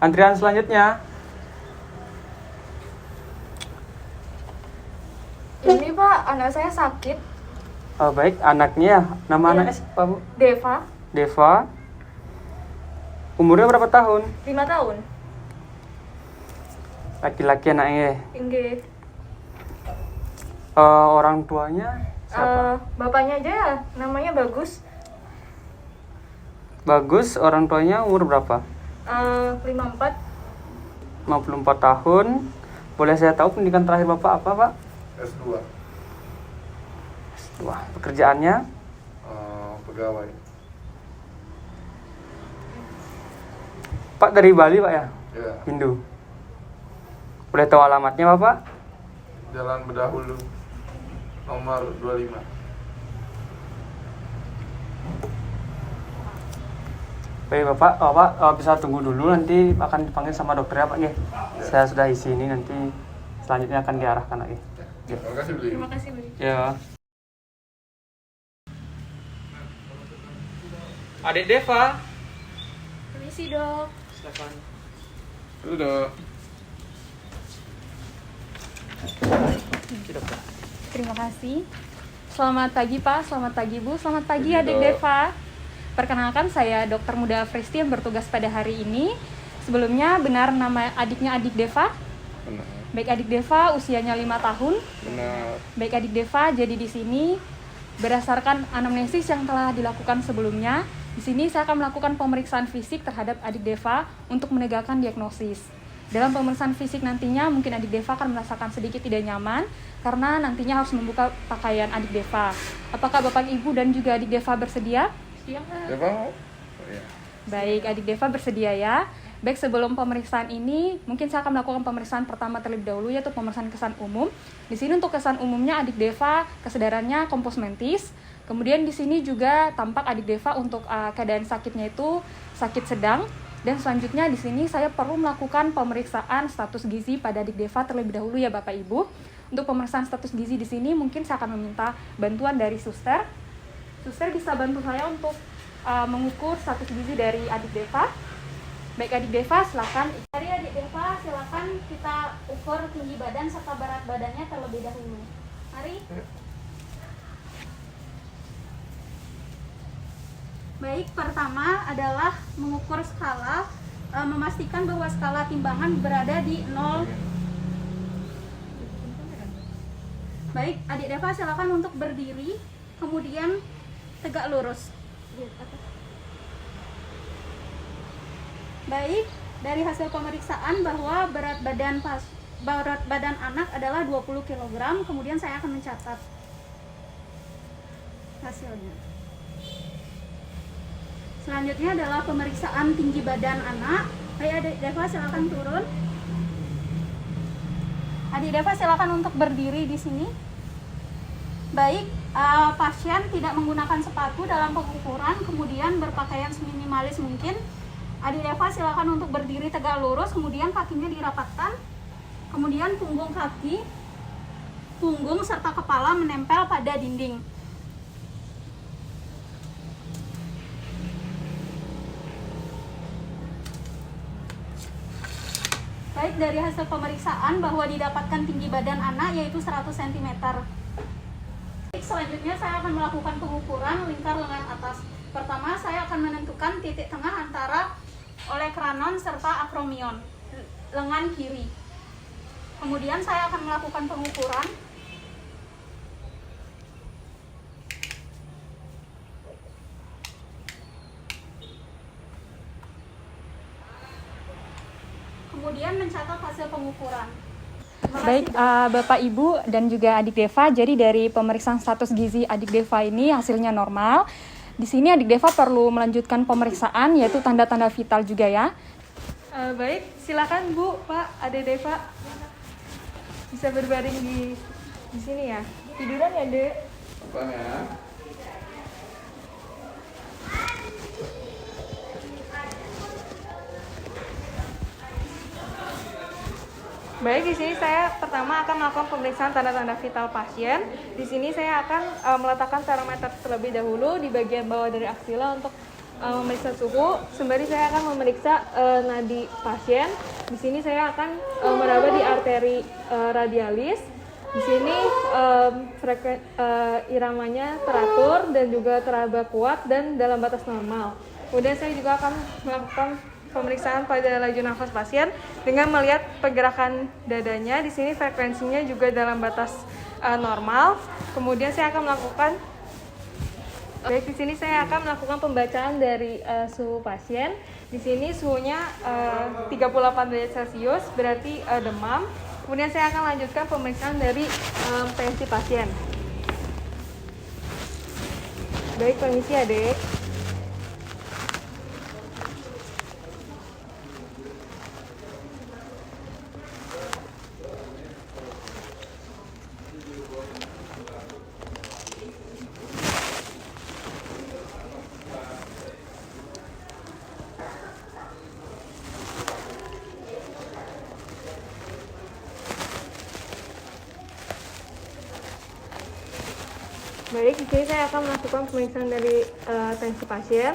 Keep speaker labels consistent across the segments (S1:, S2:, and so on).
S1: Antrian selanjutnya.
S2: Ini Pak, anak saya sakit.
S1: Oh, baik, anaknya ya. Nama
S2: Iya.
S1: anaknya siapa, Bu?
S2: Deva,
S1: Deva. Umurnya berapa tahun?
S2: 5 tahun.
S1: Laki-laki anaknya.
S2: Inggih.
S1: Orang tuanya siapa?
S2: Bapaknya aja ya, namanya Bagus.
S1: Bagus, orang tuanya umur berapa?
S2: 54.
S1: 54 tahun. Boleh saya tahu pendidikan terakhir Bapak apa, Pak?
S3: S2.
S1: S2. Pekerjaannya?
S3: Pegawai.
S1: Pak dari Bali, Pak ya?
S3: Ya,
S1: Hindu. Boleh tahu alamatnya, Bapak?
S3: Jalan Bedahulu nomor 25.
S1: Baik, Bapak bisa tunggu dulu, nanti akan dipanggil sama dokternya, Pak. Ya. Saya sudah isi ini, nanti selanjutnya akan diarahkan lagi. Ya.
S3: Terima kasih, Beli.
S2: Terima kasih, Bu.
S1: Ya. Adik Deva.
S2: Permisi, Dok.
S1: Silakan.
S3: Udah.
S1: Dokter.
S2: Terima kasih. Selamat pagi, Pak. Selamat pagi, Bu. Selamat pagi,
S3: Pagi,
S2: Adik
S3: Dok.
S2: Deva. Perkenalkan, saya Dr. Muda Fristi yang bertugas pada hari ini. Sebelumnya, benar nama adiknya Adik Deva?
S3: Benar.
S2: Baik, Adik Deva usianya 5 tahun.
S3: Benar.
S2: Baik, Adik Deva, jadi di sini berdasarkan anamnesis yang telah dilakukan sebelumnya, di sini saya akan melakukan pemeriksaan fisik terhadap Adik Deva untuk menegakkan diagnosis. Dalam pemeriksaan fisik nantinya mungkin Adik Deva akan merasakan sedikit tidak nyaman karena nantinya harus membuka pakaian Adik Deva. Apakah Bapak, Ibu, dan juga Adik Deva bersedia? Iya, Kak.
S3: Deva mau? Oh, iya.
S2: Baik, Adik Deva bersedia ya. Baik, sebelum pemeriksaan ini, mungkin saya akan melakukan pemeriksaan pertama terlebih dahulu, yaitu pemeriksaan kesan umum. Di sini untuk kesan umumnya Adik Deva kesadarannya kompos mentis. Kemudian di sini juga tampak Adik Deva untuk keadaan sakitnya itu sakit sedang. Dan selanjutnya di sini saya perlu melakukan pemeriksaan status gizi pada Adik Deva terlebih dahulu ya Bapak Ibu. Untuk pemeriksaan status gizi di sini mungkin saya akan meminta bantuan dari suster. Suster bisa bantu saya untuk mengukur status gizi dari Adik Deva. Baik, Adik Deva, silakan. Dari Adik Deva, silakan kita ukur tinggi badan serta berat badannya terlebih dahulu. Mari. Baik, pertama adalah mengukur skala, memastikan bahwa skala timbangan berada di 0. Baik, Adik Deva, silakan untuk berdiri, kemudian tegak lurus. Baik, dari hasil pemeriksaan bahwa berat badan anak adalah 20 kg, kemudian saya akan mencatat hasilnya. Selanjutnya adalah pemeriksaan tinggi badan anak. Baik, Adik Deva, silakan turun. Adik Deva, silakan untuk berdiri di sini. Baik, pasien tidak menggunakan sepatu dalam pengukuran, kemudian berpakaian seminimalis mungkin. Adik Deva, silakan untuk berdiri tegak lurus, kemudian kakinya dirapatkan, kemudian punggung serta kepala menempel pada dinding. Baik, dari hasil pemeriksaan bahwa didapatkan tinggi badan anak yaitu 100 cm. Selanjutnya saya akan melakukan pengukuran lingkar lengan atas. Pertama, saya akan menentukan titik tengah antara olecranon serta acromion lengan kiri. Kemudian saya akan melakukan pengukuran kemudian mencatat hasil pengukuran. Baik, Bapak, Ibu, dan juga Adik Deva. Jadi dari pemeriksaan status gizi Adik Deva ini hasilnya normal. Di sini Adik Deva perlu melanjutkan pemeriksaan, yaitu tanda-tanda vital juga ya. Baik, silakan Bu, Pak, Adik Deva bisa berbaring di sini ya. Tiduran ya, Dek?
S3: Apa ya?
S2: Baik, di sini saya pertama akan melakukan pemeriksaan tanda-tanda vital pasien. Di sini saya akan meletakkan termometer terlebih dahulu di bagian bawah dari aksila untuk
S4: memeriksa suhu, sembari saya akan memeriksa nadi pasien. Di sini saya akan meraba di arteri radialis. Di sini iramanya teratur dan juga teraba kuat dan dalam batas normal. Kemudian saya juga akan melakukan pemeriksaan pada laju nafas pasien dengan melihat pergerakan dadanya. Di sini frekuensinya juga dalam batas normal. Kemudian saya akan melakukan di sini saya akan melakukan pembacaan dari suhu pasien. Di sini suhunya 38 derajat Celcius, berarti demam. Kemudian saya akan lanjutkan pemeriksaan dari tensi pasien. Baik, permisi adik. Baik, di sini saya akan melakukan pemeriksaan dari tensi pasien.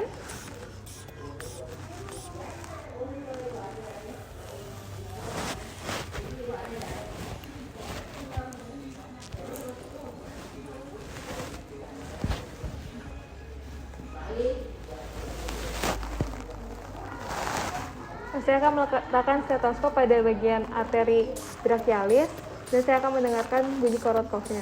S4: Saya akan meletakkan stetoskop pada bagian arteri brachialis dan saya akan mendengarkan bunyi Korotkovnya.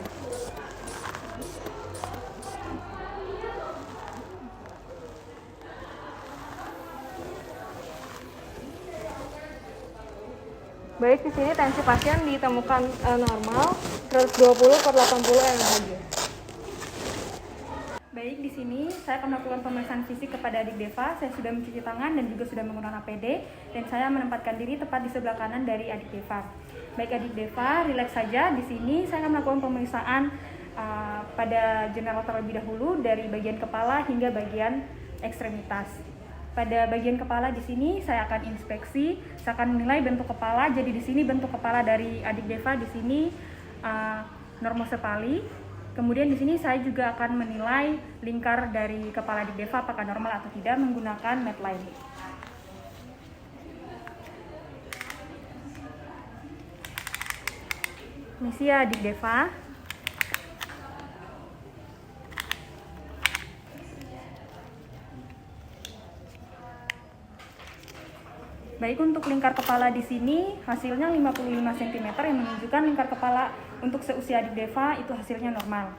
S4: Baik, di sini tensi pasien ditemukan normal 120/80 mmHg.
S2: Baik, di sini saya akan melakukan pemeriksaan fisik kepada adik Deva. Saya sudah mencuci tangan dan juga sudah menggunakan APD dan saya menempatkan diri tepat di sebelah kanan dari adik Deva. Baik adik Deva, rileks saja. Di sini saya akan melakukan pemeriksaan pada general terlebih dahulu dari bagian kepala hingga bagian ekstremitas. Pada bagian kepala di sini saya akan inspeksi, saya akan menilai bentuk kepala. Jadi di sini bentuk kepala dari adik Deva di sini normosepali. Kemudian di sini saya juga akan menilai lingkar dari kepala adik Deva apakah normal atau tidak menggunakan Medline. Misi adik Deva. Baik, untuk lingkar kepala di sini hasilnya 55 cm yang menunjukkan lingkar kepala untuk seusia adik Deva itu hasilnya normal.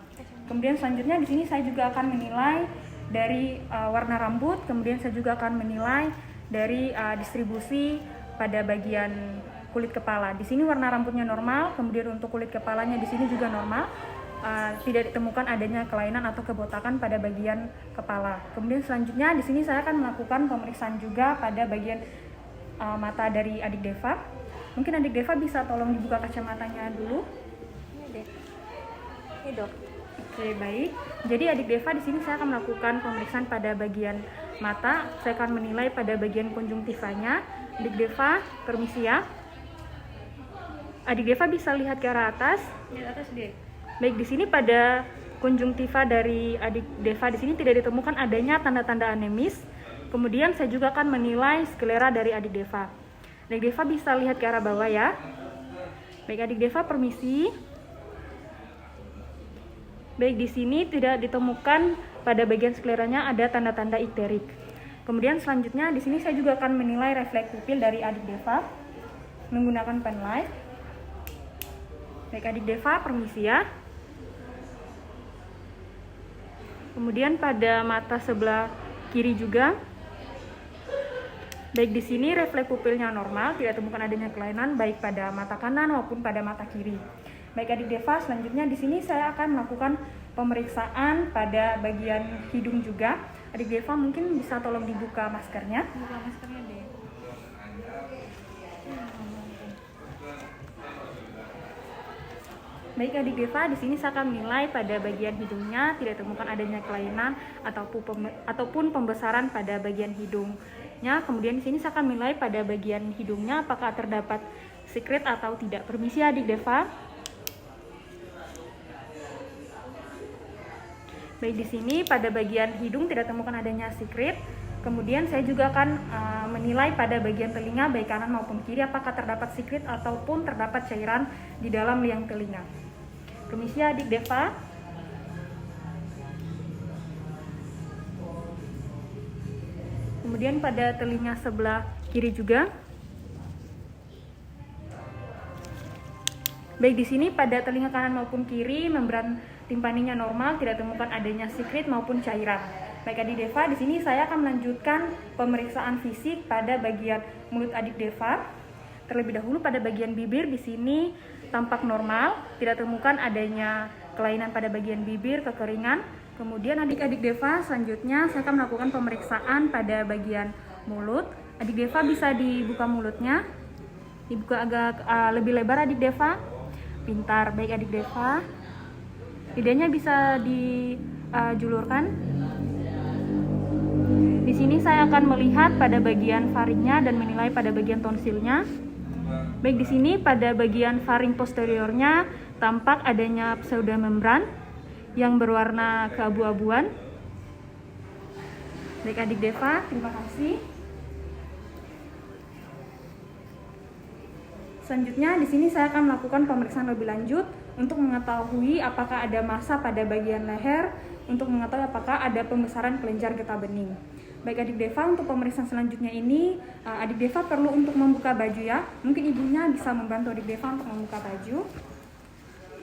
S2: Kemudian selanjutnya di sini saya juga akan menilai dari warna rambut, kemudian saya juga akan menilai dari distribusi pada bagian kulit kepala. Di sini warna rambutnya normal, kemudian untuk kulit kepalanya di sini juga normal. Tidak ditemukan adanya kelainan atau kebotakan pada bagian kepala. Kemudian selanjutnya di sini saya akan melakukan pemeriksaan juga pada bagian mata dari adik Deva. Mungkin adik Deva bisa tolong dibuka kacamatanya dulu.
S4: Ini dok.
S2: Oke, baik. Jadi adik Deva di sini saya akan melakukan pemeriksaan pada bagian mata. Saya akan menilai pada bagian konjungtivanya. Adik Deva, permisi ya. Adik Deva bisa lihat ke arah atas.
S4: Di atas deh.
S2: Baik, di sini pada konjungtiva dari adik Deva di sini tidak ditemukan adanya tanda-tanda anemis. Kemudian saya juga akan menilai sklera dari adik Deva. Adik Deva bisa lihat ke arah bawah ya. Baik, adik Deva permisi. Baik, di sini tidak ditemukan pada bagian skleranya ada tanda-tanda ikterik. Kemudian selanjutnya di sini saya juga akan menilai refleks pupil dari adik Deva menggunakan pen light. Baik, adik Deva permisi ya. Kemudian pada mata sebelah kiri juga. Baik, di sini refleks pupilnya normal, tidak temukan adanya kelainan baik pada mata kanan maupun pada mata kiri. Baik adik Deva, selanjutnya di sini saya akan melakukan pemeriksaan pada bagian hidung juga. Adik Deva mungkin bisa tolong dibuka maskernya.
S4: Buka maskernya deh.
S2: Baik adik Deva, di sini saya akan menilai pada bagian hidungnya tidak temukan adanya kelainan ataupun pembesaran pada bagian hidungnya. Kemudian di sini saya akan menilai pada bagian hidungnya apakah terdapat sekret atau tidak. Permisi adik Deva. Baik, di sini pada bagian hidung tidak temukan adanya sekret. Kemudian saya juga akan menilai pada bagian telinga baik kanan maupun kiri apakah terdapat secret ataupun terdapat cairan di dalam liang telinga. Permisi adik Deva. Kemudian pada telinga sebelah kiri juga. Baik di sini pada telinga kanan maupun kiri membran timpaninya normal, tidak temukan adanya secret maupun cairan. Baik adik Deva, di sini saya akan melanjutkan pemeriksaan fisik pada bagian mulut adik Deva. Terlebih dahulu pada bagian bibir di sini tampak normal, tidak temukan adanya kelainan pada bagian bibir, kekeringan. Kemudian adik-adik Deva selanjutnya saya akan melakukan pemeriksaan pada bagian mulut. Adik Deva bisa dibuka mulutnya, dibuka agak lebih lebar adik Deva. Pintar, baik adik Deva. Lidahnya bisa dijulurkan. Di sini saya akan melihat pada bagian faringnya dan menilai pada bagian tonsilnya. Baik di sini pada bagian faring posteriornya tampak adanya pseudomembran yang berwarna keabu-abuan. Baik adik Deva, terima kasih. Selanjutnya di sini saya akan melakukan pemeriksaan lebih lanjut untuk mengetahui apakah ada massa pada bagian leher, untuk mengetahui apakah ada pembesaran kelenjar getah bening. Baik adik Deva, untuk pemeriksaan selanjutnya ini adik Deva perlu untuk membuka baju ya. Mungkin ibunya bisa membantu adik Deva untuk membuka baju.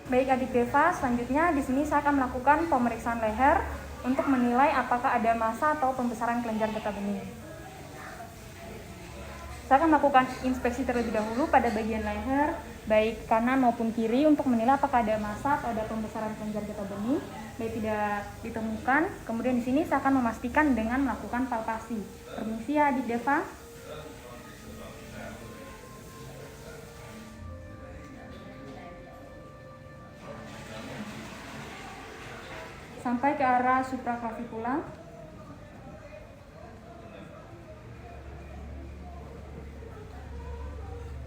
S2: Baik adik Deva, selanjutnya di sini saya akan melakukan pemeriksaan leher untuk menilai apakah ada massa atau pembesaran kelenjar getah bening. Saya akan melakukan inspeksi terlebih dahulu pada bagian leher, baik kanan maupun kiri untuk menilai apakah ada massa atau ada pembesaran kelenjar getah bening. Baik tidak ditemukan, kemudian di sini saya akan memastikan dengan melakukan palpasi. Permisi ya adik Deva. Sampai ke arah supraclavicular.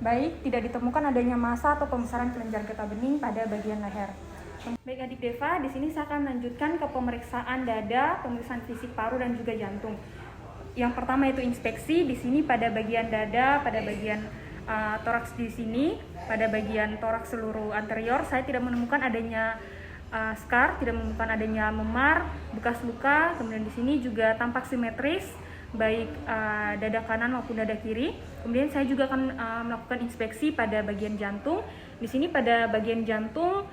S2: Baik, tidak ditemukan adanya massa atau pembesaran kelenjar getah bening pada bagian leher. Baik adik Deva, di sini saya akan melanjutkan ke pemeriksaan dada, pemeriksaan fisik paru dan juga jantung. Yang pertama itu inspeksi di sini pada bagian dada, pada bagian toraks di sini, pada bagian toraks seluruh anterior saya tidak menemukan adanya scar, tidak menemukan adanya memar, bekas luka. Kemudian di sini juga tampak simetris baik dada kanan maupun dada kiri. Kemudian saya juga akan melakukan inspeksi pada bagian jantung. Di sini pada bagian jantung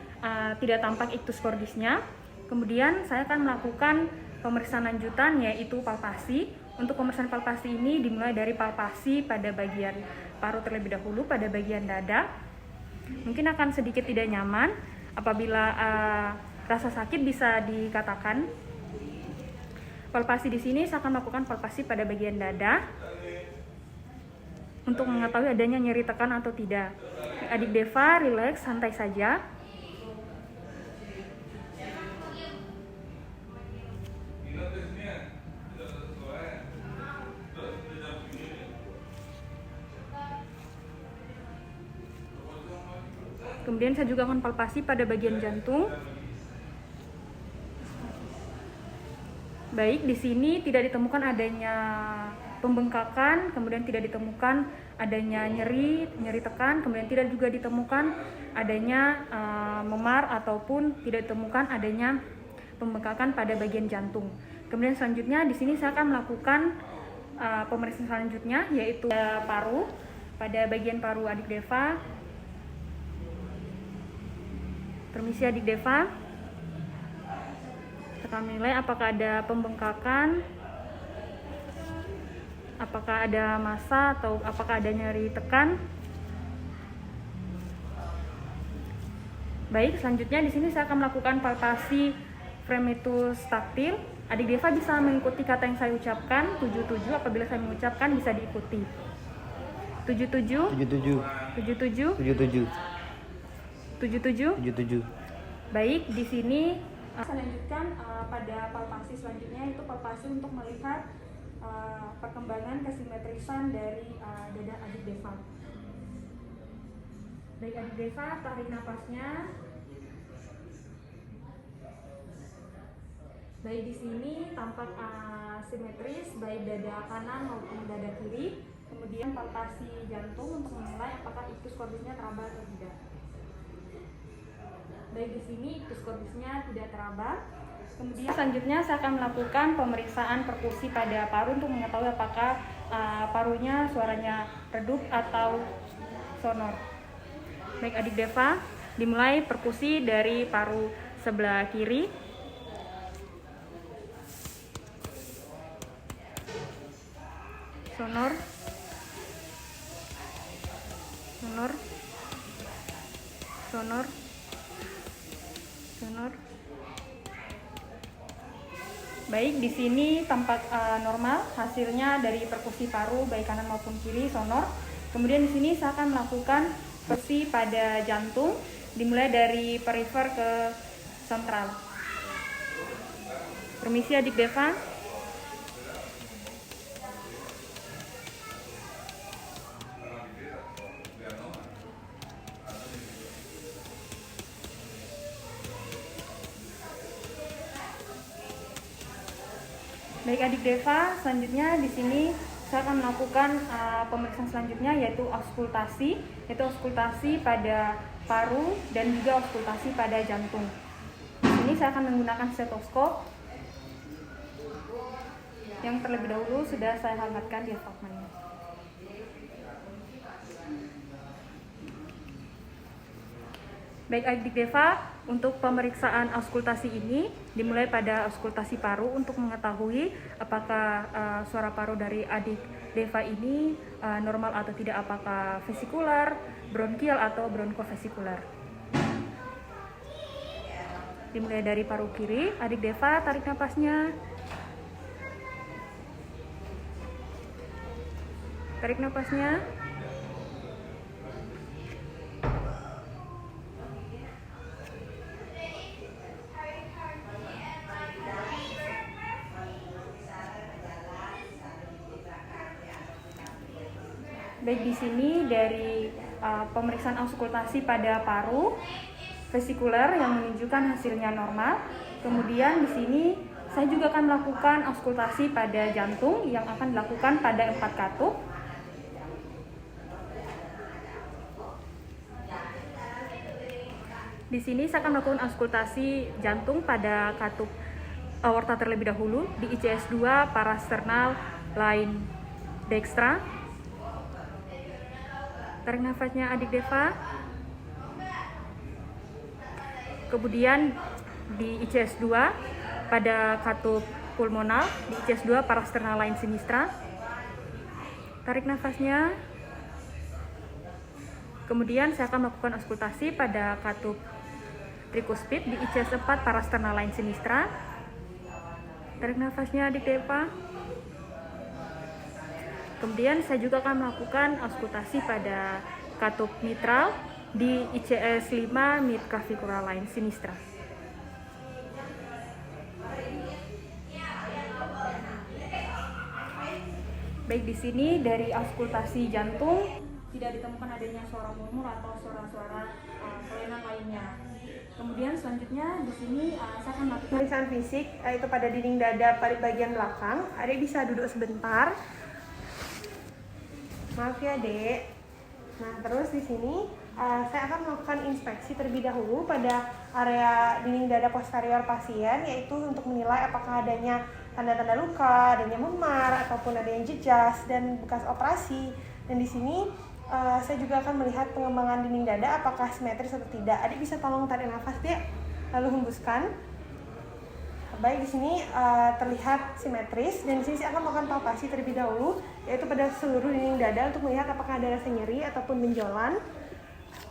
S2: tidak tampak ictus cordisnya. Kemudian saya akan melakukan pemeriksaan lanjutan yaitu palpasi. Untuk pemeriksaan palpasi ini dimulai dari palpasi pada bagian paru terlebih dahulu, pada bagian dada. Mungkin akan sedikit tidak nyaman. Apabila rasa sakit bisa dikatakan. Palpasi di sini saya akan melakukan palpasi pada bagian dada untuk mengetahui adanya nyeri tekan atau tidak. Adik Deva, rileks, santai saja. Kemudian saya juga akan palpasi pada bagian jantung. Baik, di sini tidak ditemukan adanya pembengkakan, kemudian tidak ditemukan adanya nyeri tekan, kemudian tidak juga ditemukan adanya memar ataupun tidak ditemukan adanya pembengkakan pada bagian jantung. Kemudian selanjutnya di sini saya akan melakukan pemeriksaan selanjutnya yaitu paru. Pada bagian paru adik Deva. Permisi adik Deva. Kita menilai apakah ada pembengkakan, apakah ada massa atau apakah ada nyeri tekan. Baik, selanjutnya di sini saya akan melakukan palpasi fremitus taktil. Adik Deva bisa mengikuti kata yang saya ucapkan, 77. Apabila saya mengucapkan bisa diikuti. 77 77 77 77 77. Baik, di sini saya lanjutkan pada palpasi selanjutnya, itu palpasi untuk melihat perkembangan kesimetrisan dari dada adik Deva. Baik adik Deva, tarik nafasnya. Baik, di sini tampak simetris baik dada kanan maupun dada kiri. Kemudian palpasi jantung untuk menilai apakah iktus kordisnya teraba atau tidak. Baik, di sini iktus kordisnya tidak teraba. Kemudian selanjutnya saya akan melakukan pemeriksaan perkusi pada paru untuk mengetahui apakah parunya suaranya redup atau sonor. Baik adik Deva, dimulai perkusi dari paru sebelah kiri. Sonor, sonor, sonor, sonor. Baik, di sini tampak normal hasilnya dari perkusi paru baik kanan maupun kiri sonor. Kemudian di sini saya akan melakukan perkusi pada jantung dimulai dari perifer ke sentral. Permisi adik Deva. Baik adik Deva, selanjutnya di sini saya akan melakukan pemeriksaan selanjutnya yaitu auskultasi pada paru dan juga auskultasi pada jantung. Di sini saya akan menggunakan stetoskop yang terlebih dahulu sudah saya hangatkan diafragmanya. Baik adik Deva, untuk pemeriksaan auskultasi ini dimulai pada auskultasi paru untuk mengetahui apakah suara paru dari adik Deva ini normal atau tidak, apakah vesikular, bronkial atau bronkofesikular. Dimulai dari paru kiri, adik Deva tarik napasnya. Tarik napasnya. Baik, di sini dari pemeriksaan auskultasi pada paru vesikuler yang menunjukkan hasilnya normal. Kemudian di sini saya juga akan melakukan auskultasi pada jantung yang akan dilakukan pada 4 katup. Di sini saya akan melakukan auskultasi jantung pada katup aorta terlebih dahulu di ICS 2 parasternal line dextra. Tarik nafasnya adik Deva. Kemudian di ICS 2 pada katup pulmonal di ICS 2 parasternal line sinistra. Tarik nafasnya. Kemudian saya akan melakukan auskultasi pada katup trikuspid di ICS 4 parasternal line sinistra. Tarik nafasnya adik Deva. Kemudian saya juga akan melakukan auskultasi pada katup mitral di ICS 5 mid clavicular line sinistra. Baik, di sini dari auskultasi jantung tidak ditemukan adanya suara murmur atau suara-suara kelainan lainnya. Kemudian selanjutnya di sini saya akan melakukan
S5: pemeriksaan fisik yaitu pada dinding dada pada bagian belakang. Adik bisa duduk sebentar. Maaf ya, Dek. Nah, terus di sini saya akan melakukan inspeksi terlebih dahulu pada area dinding dada posterior pasien, yaitu untuk menilai apakah adanya tanda-tanda luka, adanya memar, ataupun adanya jejas dan bekas operasi. Dan di sini saya juga akan melihat pengembangan dinding dada apakah simetris atau tidak. Adik bisa tolong tarik nafas, Dek, lalu hembuskan. Baik, di sini terlihat simetris, dan di sini saya akan melakukan palpasi terlebih dahulu, yaitu pada seluruh dinding dada untuk melihat apakah ada rasa nyeri ataupun benjolan,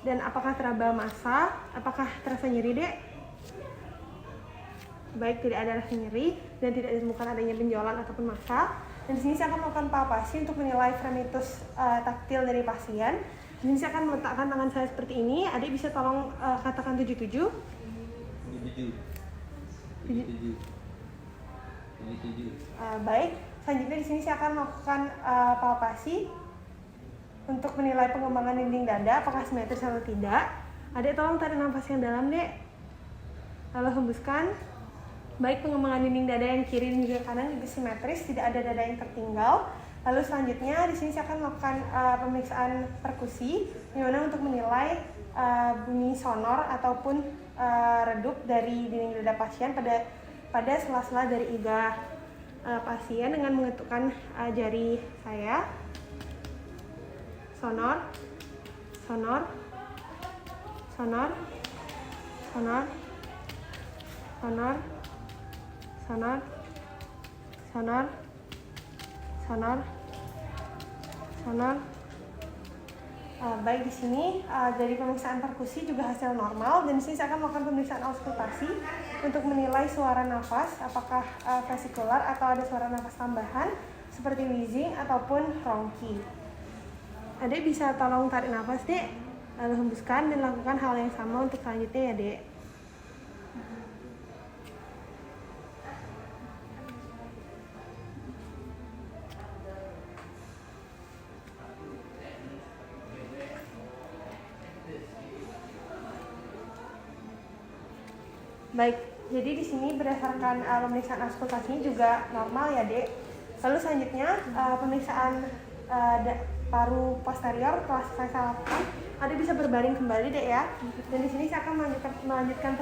S5: dan apakah teraba massa, apakah terasa nyeri, Dek? Baik, tidak ada rasa nyeri dan tidak ditemukan adanya benjolan ataupun massa. Dan di sini saya akan melakukan palpasi untuk menilai fremitus taktil dari pasien. Di sini saya akan meletakkan tangan saya seperti ini. Adik bisa tolong katakan 77. 77. Baik, selanjutnya di sini saya akan melakukan palpasi untuk menilai pengembangan dinding dada apakah simetris atau tidak. Adik tolong tarik nafas yang dalam, Dek, lalu hembuskan. Baik pengembangan dinding dada yang kiri dan juga kanan juga simetris, tidak ada dada yang tertinggal. Lalu selanjutnya di sini saya akan melakukan pemeriksaan perkusi, di mana untuk menilai bunyi sonor ataupun redup dari dinding dada pasien pada sela-sela dari iga pasien dengan mengetukkan jari saya. Sonor, sonor, sonor, sonor, sonor, sonor, sonor, sonor, sonor. Baik, di sini dari pemeriksaan perkusi juga hasil normal, dan di sini saya akan melakukan pemeriksaan auskultasi untuk menilai suara nafas apakah vesikular atau ada suara nafas tambahan seperti wheezing ataupun ronki. Adek bisa tolong tarik nafas, Dek, lalu hembuskan dan lakukan hal yang sama untuk selanjutnya ya, Dek. Baik, jadi di sini berdasarkan pemeriksaan auskultasinya juga normal ya, Dek. Lalu selanjutnya pemeriksaan paru posterior telah saya lakukan. Adek bisa berbaring kembali, Dek, ya. Dan di sini saya akan melanjutkan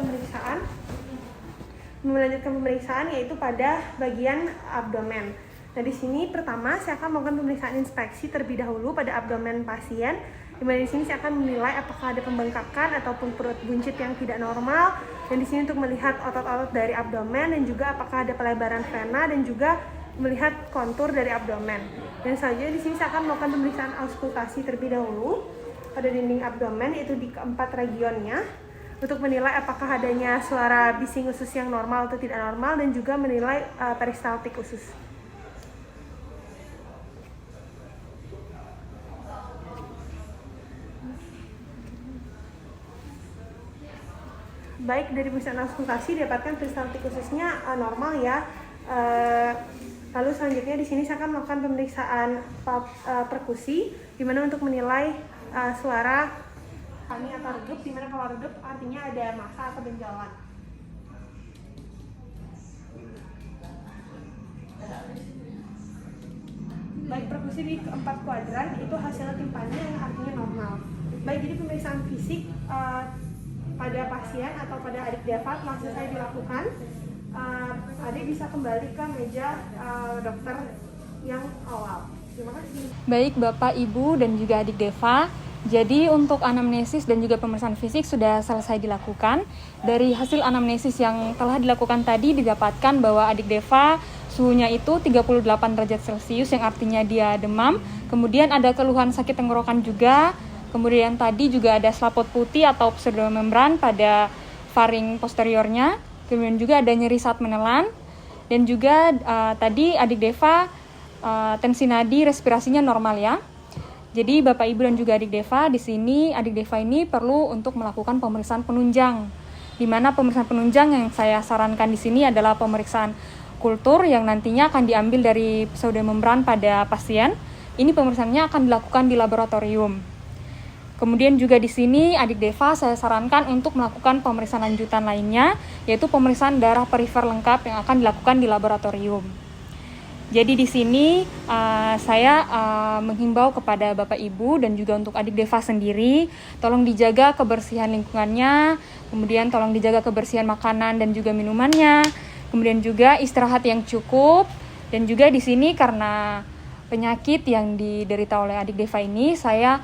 S5: pemeriksaan yaitu pada bagian abdomen. Nah, di sini pertama saya akan melakukan pemeriksaan inspeksi terlebih dahulu pada abdomen pasien. Di mana di sini saya akan menilai apakah ada pembengkakan ataupun perut buncit yang tidak normal, dan di sini untuk melihat otot-otot dari abdomen dan juga apakah ada pelebaran vena dan juga melihat kontur dari abdomen. Dan selanjutnya di sini saya akan melakukan pemeriksaan auskultasi terlebih dahulu pada dinding abdomen, yaitu di keempat regionnya, untuk menilai apakah adanya suara bising usus yang normal atau tidak normal, dan juga menilai peristaltik usus. Baik, dari pemeriksaan auskultasi didapatkan peristaltik ususnya normal ya. Lalu selanjutnya di sini saya akan melakukan pemeriksaan perkusi, di mana untuk menilai suara kami atau redup, di mana kalau redup artinya ada massa atau benjolan. Baik, perkusi di keempat kuadran itu hasilnya timpani yang artinya normal. Baik, jadi pemeriksaan fisik pada pasien atau pada adik Deva telah selesai dilakukan. Adik bisa kembali ke meja dokter yang awal. Terima kasih.
S2: Baik Bapak, Ibu, dan juga adik Deva. Jadi untuk anamnesis dan juga pemeriksaan fisik sudah selesai dilakukan. Dari hasil anamnesis yang telah dilakukan tadi didapatkan bahwa adik Deva suhunya itu 38 derajat Celcius yang artinya dia demam. Kemudian ada keluhan sakit tenggorokan juga. Kemudian tadi juga ada selaput putih atau pseudomembran pada faring posteriornya. Kemudian juga ada nyeri saat menelan. Dan juga tadi adik Deva tensi nadi respirasinya normal ya. Jadi Bapak Ibu dan juga adik Deva, di sini adik Deva ini perlu untuk melakukan pemeriksaan penunjang. Di mana pemeriksaan penunjang yang saya sarankan di sini adalah pemeriksaan kultur yang nantinya akan diambil dari pseudomembran pada pasien. Ini pemeriksaannya akan dilakukan di laboratorium. Kemudian juga di sini adik Deva saya sarankan untuk melakukan pemeriksaan lanjutan lainnya, yaitu pemeriksaan darah perifer lengkap yang akan dilakukan di laboratorium. Jadi di sini saya menghimbau kepada Bapak Ibu dan juga untuk adik Deva sendiri, tolong dijaga kebersihan lingkungannya, kemudian tolong dijaga kebersihan makanan dan juga minumannya, kemudian juga istirahat yang cukup, dan juga di sini karena penyakit yang diderita oleh adik Deva ini, saya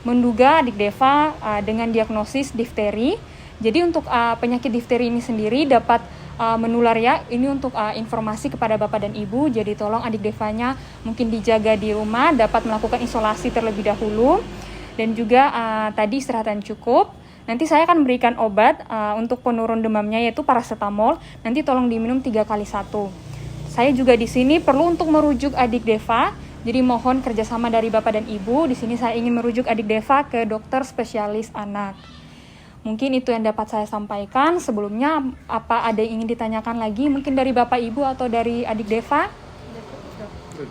S2: menduga adik Deva dengan diagnosis difteri. Jadi untuk penyakit difteri ini sendiri dapat menular ya. Ini untuk informasi kepada Bapak dan Ibu. Jadi tolong adik Devanya mungkin dijaga di rumah, dapat melakukan isolasi terlebih dahulu. Dan juga tadi istirahat yang cukup. Nanti saya akan memberikan obat untuk penurun demamnya yaitu paracetamol. Nanti tolong diminum 3 kali 1. Saya juga di sini perlu untuk merujuk adik Deva. Jadi mohon kerjasama dari Bapak dan Ibu. Di sini saya ingin merujuk adik Deva ke dokter spesialis anak. Mungkin itu yang dapat saya sampaikan. Sebelumnya apa ada yang ingin ditanyakan lagi? Mungkin dari Bapak Ibu atau dari adik Deva?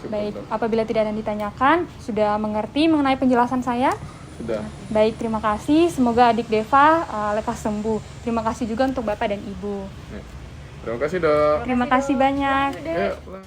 S2: Baik, apabila tidak ada yang ditanyakan, sudah mengerti mengenai penjelasan saya?
S3: Sudah.
S2: Baik, terima kasih. Semoga adik Deva lekas sembuh. Terima kasih juga untuk Bapak dan Ibu.
S3: Ya. Terima kasih dok.
S2: Terima kasih banyak.
S3: Yuk, pulang.